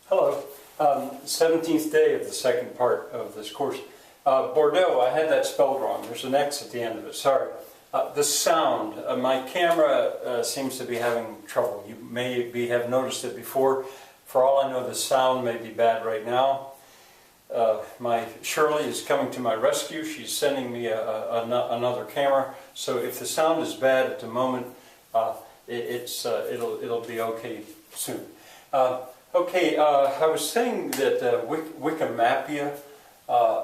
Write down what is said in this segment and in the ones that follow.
Hello. 17th day of the second part of this course. Bordeaux, I had that spelled wrong. There's an X at the end of it. Sorry. The sound. My camera seems to be having trouble. You may have noticed it before. For all I know, the sound may be bad right now. My Shirley is coming to my rescue. She's sending me another camera. So if the sound is bad at the moment, it'll be okay soon. I was saying that Wikimapia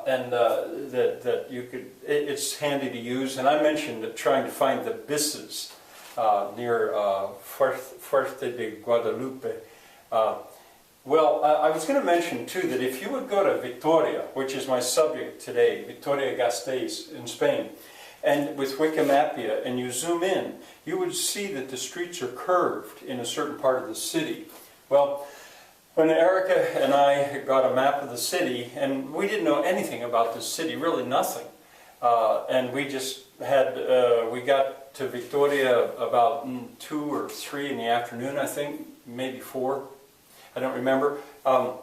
and that you could. It's handy to use, and I mentioned trying to find the bisses near Fuerte de Guadalupe. I was going to mention too that if you would go to Vitoria, which is my subject today, Vitoria, Gasteiz in Spain, and with Wikimapia, and you zoom in, you would see that the streets are curved in a certain part of the city. Well, when Erica and I got a map of the city, and we didn't know anything about this city, really nothing, and we just had, we got to Vitoria about 2 or 3 in the afternoon, I think, maybe 4, I don't remember, and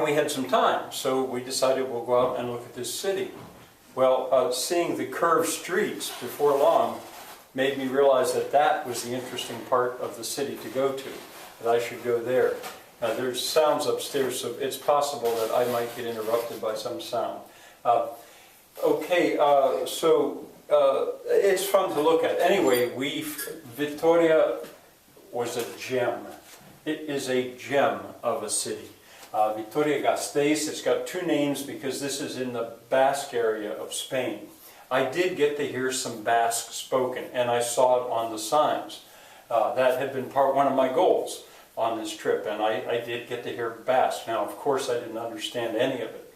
we had some time, so we decided we'll go out and look at this city. Well, seeing the curved streets before long made me realize that that was the interesting part of the city to go to, that I should go there. There's sounds upstairs, so it's possible that I might get interrupted by some sound. It's fun to look at. Anyway, Vitoria was a gem. It is a gem of a city. Vitoria Gasteiz, it's got 2 names because this is in the Basque area of Spain. I did get to hear some Basque spoken, and I saw it on the signs. That had been one of my goals on this trip, and I did get to hear Basque. Now, of course, I didn't understand any of it.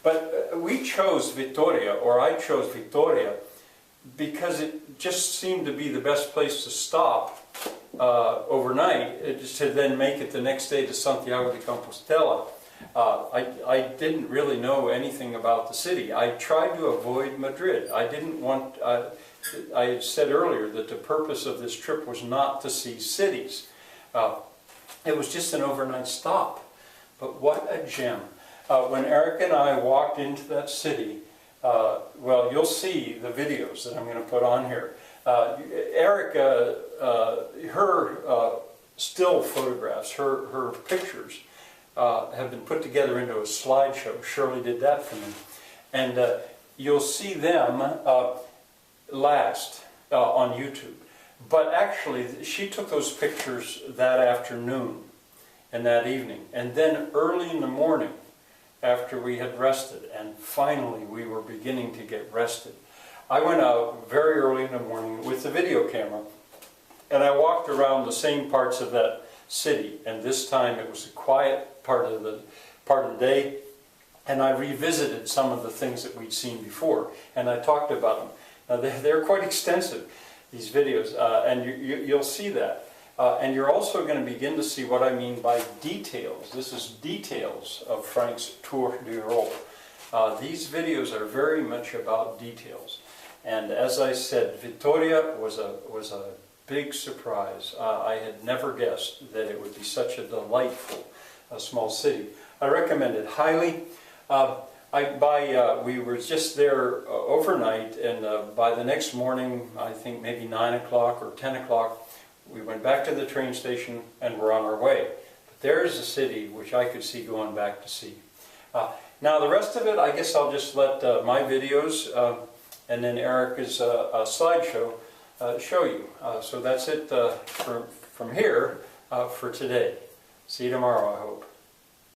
But we chose Vitoria, or I chose Vitoria, because it just seemed to be the best place to stop overnight, to then make it the next day to Santiago de Compostela. I didn't really know anything about the city. I tried to avoid Madrid. I didn't want, I had said earlier that the purpose of this trip was not to see cities. It was just an overnight stop. But what a gem. When Eric and I walked into that city, well, you'll see the videos that I'm going to put on here. Erica, her still photographs, her pictures have been put together into a slideshow. Shirley did that for me. And you'll see them last on YouTube. But actually, she took those pictures that afternoon and that evening. And then early in the morning, after we had rested, and finally we were beginning to get rested, I went out very early in the morning with the video camera, and I walked around the same parts of that city. And this time it was a quiet part of the day, and I revisited some of the things that we'd seen before, and I talked about them. Now they're quite extensive, these videos, and you'll see that. And you're also going to begin to see what I mean by details. This is details of Frank's Tour d'Europe. These videos are very much about details. And as I said, Vitoria was a big surprise. I had never guessed that it would be such a delightful small city. I recommend it highly. We were just there overnight, and by the next morning, I think maybe 9 o'clock or 10 o'clock, we went back to the train station and we're on our way. But there's a city which I could see going back to see. Now the rest of it, I guess I'll just let my videos and then Erica's slideshow show you. So that's it from here for today. See you tomorrow, I hope.